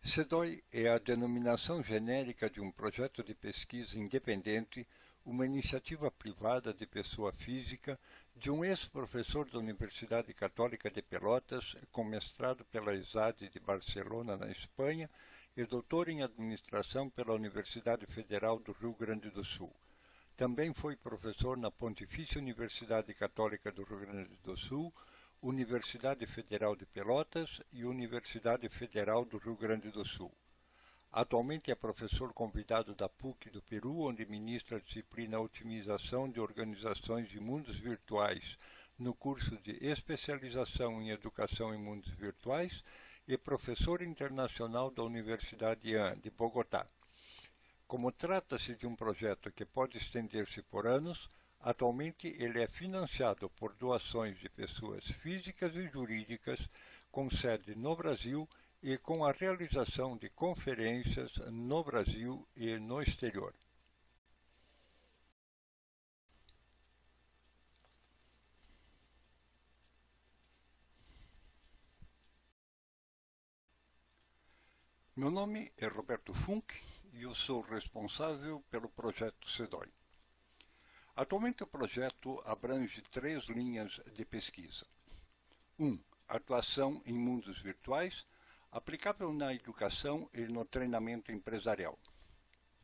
CEDOI é a denominação genérica de um projeto de pesquisa independente, uma iniciativa privada de pessoa física, de um ex-professor da Universidade Católica de Pelotas, com mestrado pela ESAD de Barcelona, na Espanha, e doutor em administração pela Universidade Federal do Rio Grande do Sul. Também foi professor na Pontifícia Universidade Católica do Rio Grande do Sul, Universidade Federal de Pelotas e Universidade Federal do Rio Grande do Sul. Atualmente é professor convidado da PUC do Peru, onde ministra a disciplina Otimização de Organizações de Mundos Virtuais no curso de Especialização em Educação em Mundos Virtuais e professor internacional da Universidade IAN de Bogotá. Como trata-se de um projeto que pode estender-se por anos, atualmente ele é financiado por doações de pessoas físicas e jurídicas com sede no Brasil e com a realização de conferências no Brasil e no exterior. Meu nome é Roberto Funk e eu sou responsável pelo projeto CEDOI. Atualmente o projeto abrange 3 linhas de pesquisa. 1. Atuação em mundos virtuais, aplicável na educação e no treinamento empresarial.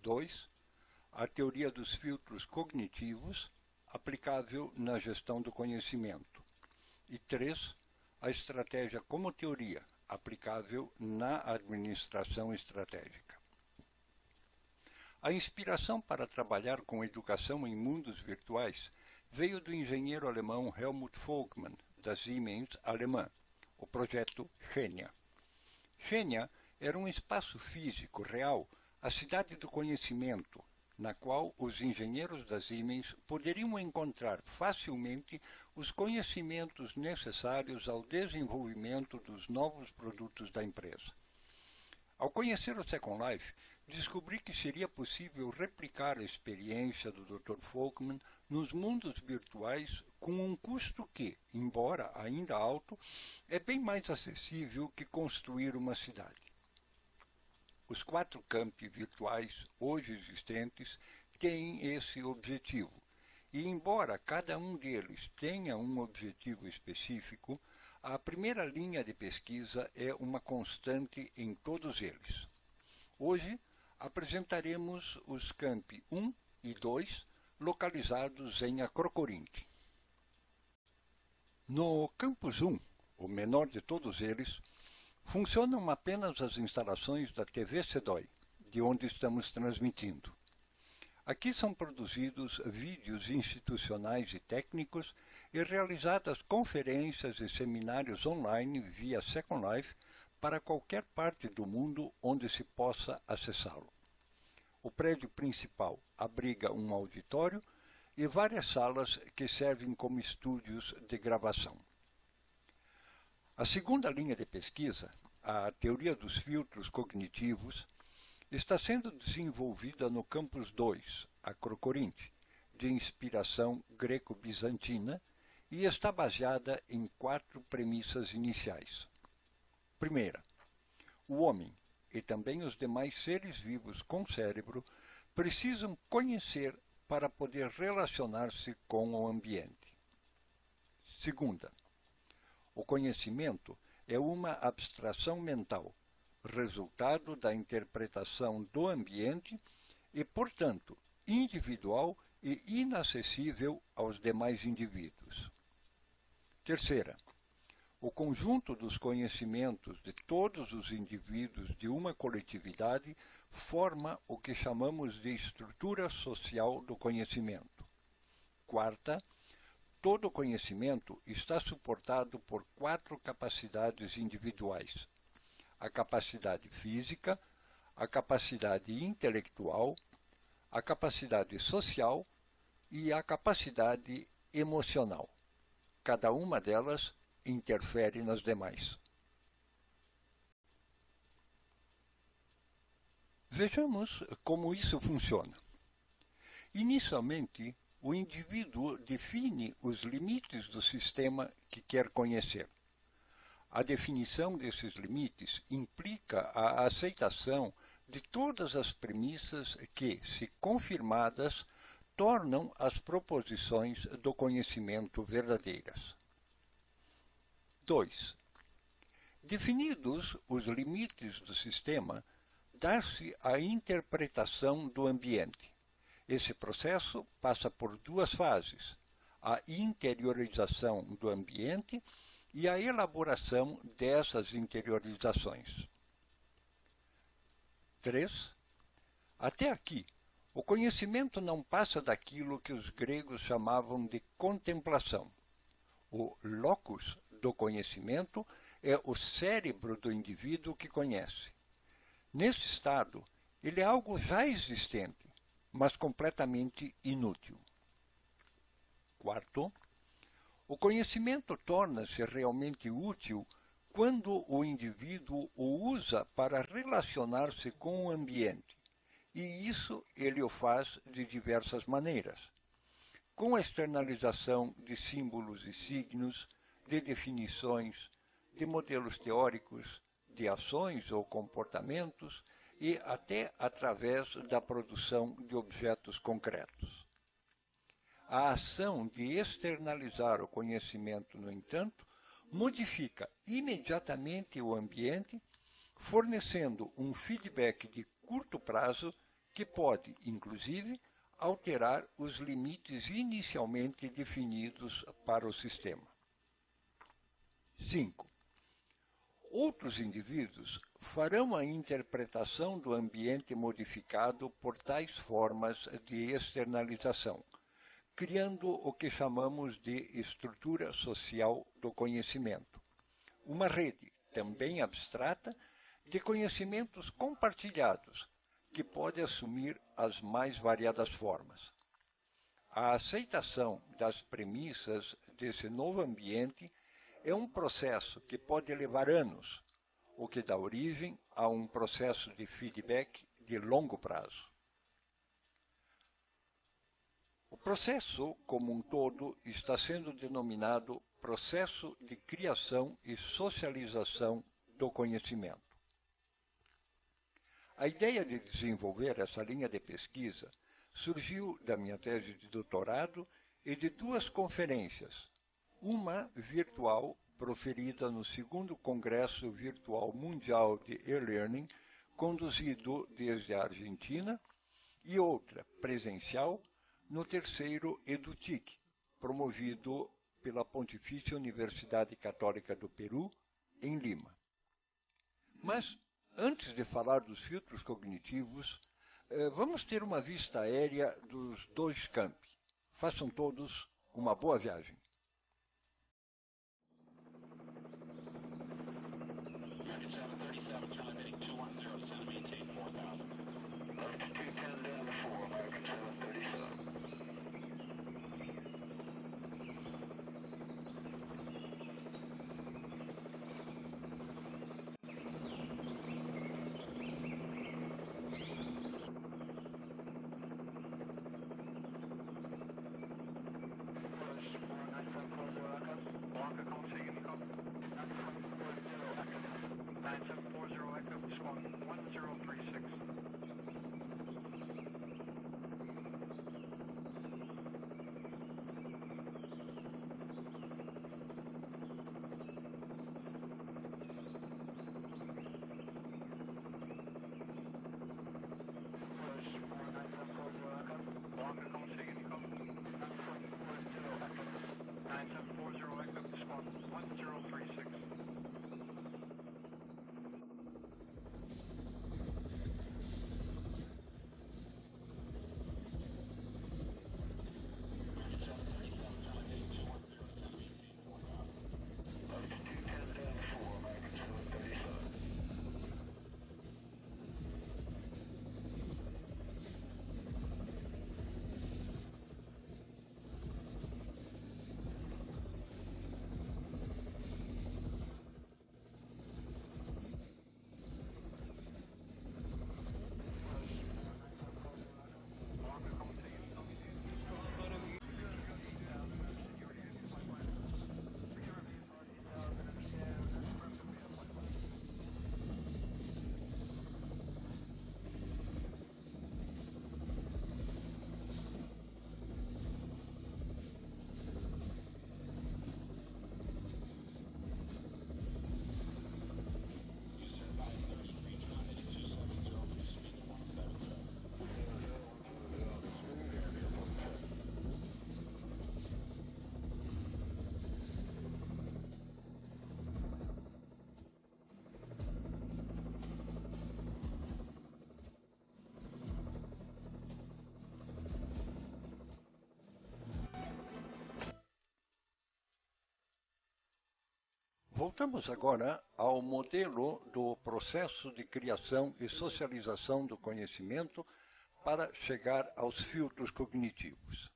2. A teoria dos filtros cognitivos, aplicável na gestão do conhecimento. E 3. A estratégia como teoria, aplicável na administração estratégica. A inspiração para trabalhar com educação em mundos virtuais veio do engenheiro alemão Helmut Volkmann, da Siemens alemã, o projeto Xenia. Xenia era um espaço físico real, a cidade do conhecimento, na qual os engenheiros da Siemens poderiam encontrar facilmente os conhecimentos necessários ao desenvolvimento dos novos produtos da empresa. Ao conhecer o Second Life, descobri que seria possível replicar a experiência do Dr. Volkmann nos mundos virtuais com um custo que, embora ainda alto, é bem mais acessível que construir uma cidade. Os 4 campi virtuais hoje existentes têm esse objetivo, e embora cada um deles tenha um objetivo específico, a primeira linha de pesquisa é uma constante em todos eles. Hoje, apresentaremos os campi 1 e 2, localizados em Acrocorinth. No campus 1, o menor de todos eles, funcionam apenas as instalações da TV CEDOI, de onde estamos transmitindo. Aqui são produzidos vídeos institucionais e técnicos e realizadas conferências e seminários online via Second Life para qualquer parte do mundo onde se possa acessá-lo. O prédio principal abriga um auditório e várias salas que servem como estúdios de gravação. A segunda linha de pesquisa, a teoria dos filtros cognitivos, está sendo desenvolvida no campus 2, Acrocorinth, de inspiração greco-bizantina, e está baseada em 4 premissas iniciais. Primeira, o homem e também os demais seres vivos com cérebro precisam conhecer para poder relacionar-se com o ambiente. Segunda, o conhecimento é uma abstração mental, resultado da interpretação do ambiente e, portanto, individual e inacessível aos demais indivíduos. Terceira, o conjunto dos conhecimentos de todos os indivíduos de uma coletividade forma o que chamamos de estrutura social do conhecimento. Quarta, todo conhecimento está suportado por 4 capacidades individuais: a capacidade física, a capacidade intelectual, a capacidade social e a capacidade emocional. Cada uma delas interfere nas demais. Vejamos como isso funciona. Inicialmente, o indivíduo define os limites do sistema que quer conhecer. A definição desses limites implica a aceitação de todas as premissas que, se confirmadas, tornam as proposições do conhecimento verdadeiras. 2. Definidos os limites do sistema, dá-se a interpretação do ambiente. Esse processo passa por duas fases: a interiorização do ambiente e a elaboração dessas interiorizações. 3. Até aqui, o conhecimento não passa daquilo que os gregos chamavam de contemplação. O locus do conhecimento é o cérebro do indivíduo que conhece. Nesse estado, ele é algo já existente, mas completamente inútil. 4. O conhecimento torna-se realmente útil quando o indivíduo o usa para relacionar-se com o ambiente, e isso ele o faz de diversas maneiras. Com a externalização de símbolos e signos, de definições, de modelos teóricos, de ações ou comportamentos, e até através da produção de objetos concretos. A ação de externalizar o conhecimento, no entanto, modifica imediatamente o ambiente, fornecendo um feedback de curto prazo que pode, inclusive, alterar os limites inicialmente definidos para o sistema. 5. Outros indivíduos farão a interpretação do ambiente modificado por tais formas de externalização, criando o que chamamos de estrutura social do conhecimento, uma rede, também abstrata, de conhecimentos compartilhados, que pode assumir as mais variadas formas. A aceitação das premissas desse novo ambiente é um processo que pode levar anos, o que dá origem a um processo de feedback de longo prazo. O processo, como um todo, está sendo denominado processo de criação e socialização do conhecimento. A ideia de desenvolver essa linha de pesquisa surgiu da minha tese de doutorado e de duas conferências, uma virtual, proferida no 2º Congresso Virtual Mundial de E-Learning, conduzido desde a Argentina, e outra, presencial, no 3º EduTIC, promovido pela Pontifícia Universidade Católica do Peru, em Lima. Mas, antes de falar dos filtros cognitivos, vamos ter uma vista aérea dos dois campi. Façam todos uma boa viagem. Voltamos agora ao modelo do processo de criação e socialização do conhecimento para chegar aos filtros cognitivos.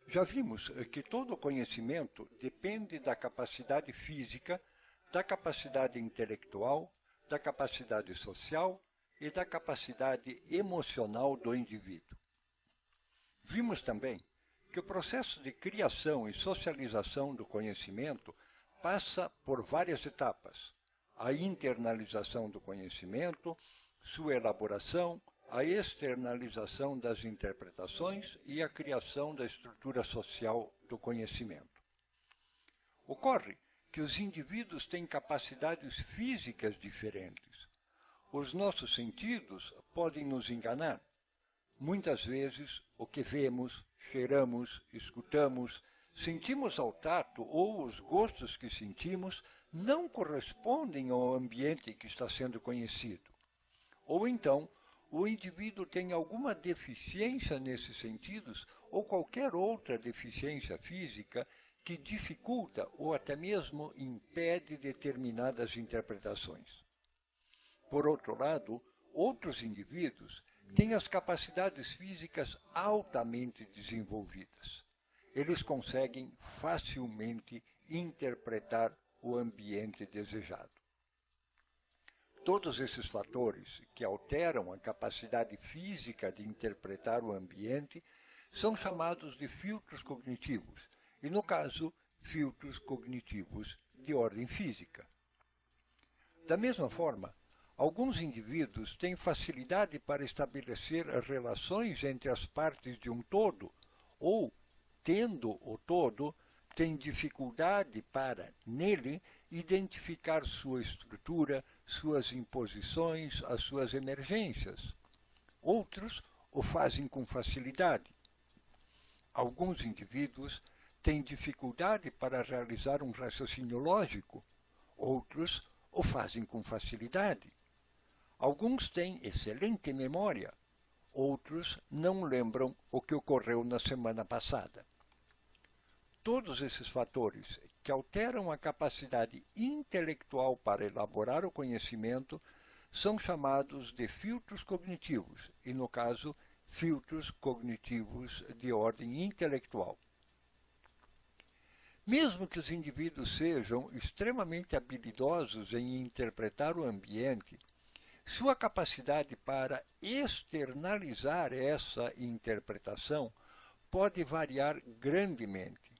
Já vimos que todo conhecimento depende da capacidade física, da capacidade intelectual, da capacidade social e da capacidade emocional do indivíduo. Vimos também que o processo de criação e socialização do conhecimento passa por várias etapas: a internalização do conhecimento, sua elaboração, a externalização das interpretações e a criação da estrutura social do conhecimento. Ocorre que os indivíduos têm capacidades físicas diferentes. Os nossos sentidos podem nos enganar. Muitas vezes, o que vemos, cheiramos, escutamos, sentimos ao tato ou os gostos que sentimos não correspondem ao ambiente que está sendo conhecido. Ou então, o indivíduo tem alguma deficiência nesses sentidos ou qualquer outra deficiência física que dificulta ou até mesmo impede determinadas interpretações. Por outro lado, outros indivíduos têm as capacidades físicas altamente desenvolvidas. Eles conseguem facilmente interpretar o ambiente desejado. Todos esses fatores que alteram a capacidade física de interpretar o ambiente são chamados de filtros cognitivos, e, no caso, filtros cognitivos de ordem física. Da mesma forma, alguns indivíduos têm facilidade para estabelecer relações entre as partes de um todo, ou, tendo o todo, têm dificuldade para, nele, identificar sua estrutura, suas imposições, as suas emergências. Outros o fazem com facilidade. Alguns indivíduos têm dificuldade para realizar um raciocínio lógico. Outros o fazem com facilidade. Alguns têm excelente memória. Outros não lembram o que ocorreu na semana passada. Todos esses fatores que alteram a capacidade intelectual para elaborar o conhecimento são chamados de filtros cognitivos, e, no caso, filtros cognitivos de ordem intelectual. Mesmo que os indivíduos sejam extremamente habilidosos em interpretar o ambiente, sua capacidade para externalizar essa interpretação pode variar grandemente.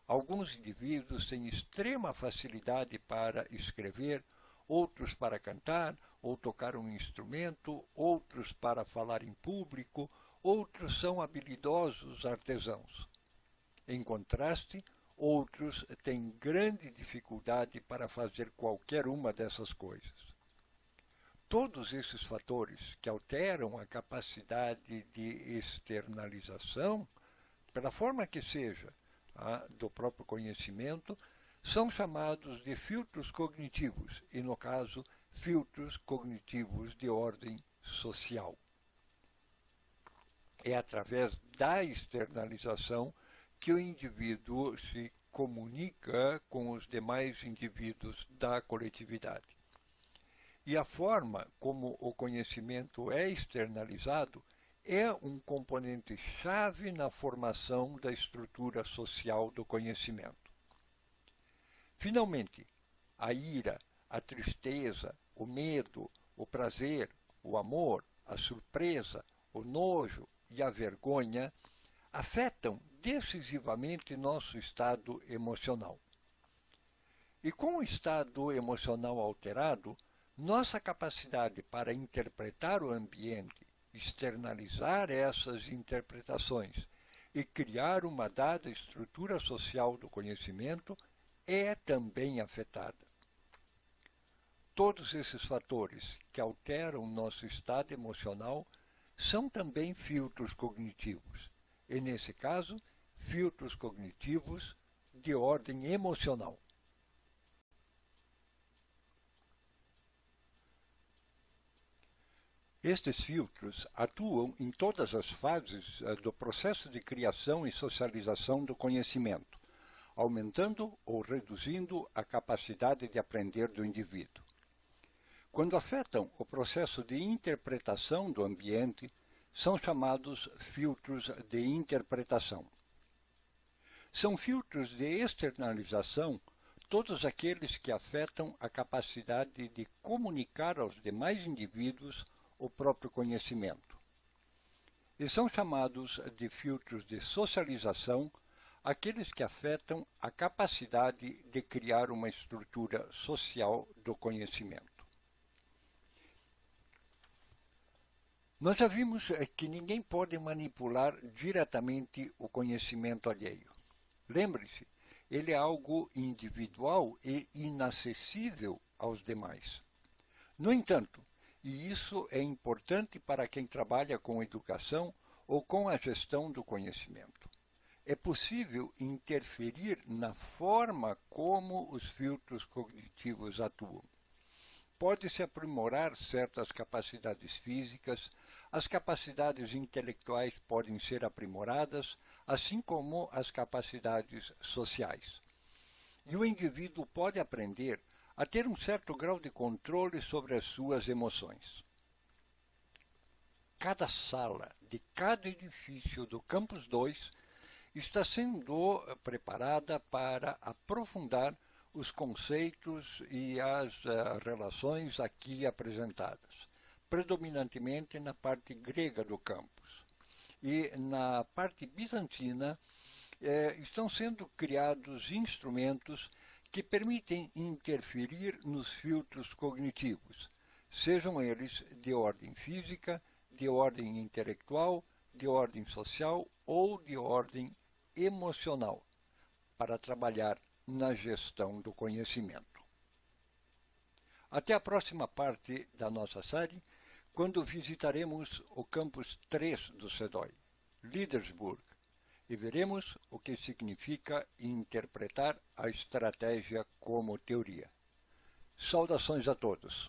Alguns indivíduos têm extrema facilidade para escrever, outros para cantar ou tocar um instrumento, outros para falar em público, outros são habilidosos artesãos. Em contraste, outros têm grande dificuldade para fazer qualquer uma dessas coisas. Todos esses fatores que alteram a capacidade de externalização, pela forma que seja, do próprio conhecimento, são chamados de filtros cognitivos, e, no caso, filtros cognitivos de ordem social. É através da externalização que o indivíduo se comunica com os demais indivíduos da coletividade. E a forma como o conhecimento é externalizado é um componente-chave na formação da estrutura social do conhecimento. Finalmente, a ira, a tristeza, o medo, o prazer, o amor, a surpresa, o nojo e a vergonha afetam decisivamente nosso estado emocional. E com o estado emocional alterado, nossa capacidade para interpretar o ambiente, externalizar essas interpretações e criar uma dada estrutura social do conhecimento é também afetada. Todos esses fatores que alteram nosso estado emocional são também filtros cognitivos, e, nesse caso, filtros cognitivos de ordem emocional. Estes filtros atuam em todas as fases do processo de criação e socialização do conhecimento, aumentando ou reduzindo a capacidade de aprender do indivíduo. Quando afetam o processo de interpretação do ambiente, são chamados filtros de interpretação. São filtros de externalização todos aqueles que afetam a capacidade de comunicar aos demais indivíduos o próprio conhecimento. E são chamados de filtros de socialização aqueles que afetam a capacidade de criar uma estrutura social do conhecimento. Nós já vimos que ninguém pode manipular diretamente o conhecimento alheio. Lembre-se, ele é algo individual e inacessível aos demais. No entanto, e isso é importante para quem trabalha com educação ou com a gestão do conhecimento, é possível interferir na forma como os filtros cognitivos atuam. Pode-se aprimorar certas capacidades físicas, as capacidades intelectuais podem ser aprimoradas, assim como as capacidades sociais. E o indivíduo pode aprender a ter um certo grau de controle sobre as suas emoções. Cada sala de cada edifício do Campus 2 está sendo preparada para aprofundar os conceitos e as relações aqui apresentadas, predominantemente na parte grega do campus. E na parte bizantina estão sendo criados instrumentos que permitem interferir nos filtros cognitivos, sejam eles de ordem física, de ordem intelectual, de ordem social ou de ordem emocional, para trabalhar na gestão do conhecimento. Até a próxima parte da nossa série, quando visitaremos o campus 3 do CEDOI, Leadersburg, e veremos o que significa interpretar a estratégia como teoria. Saudações a todos!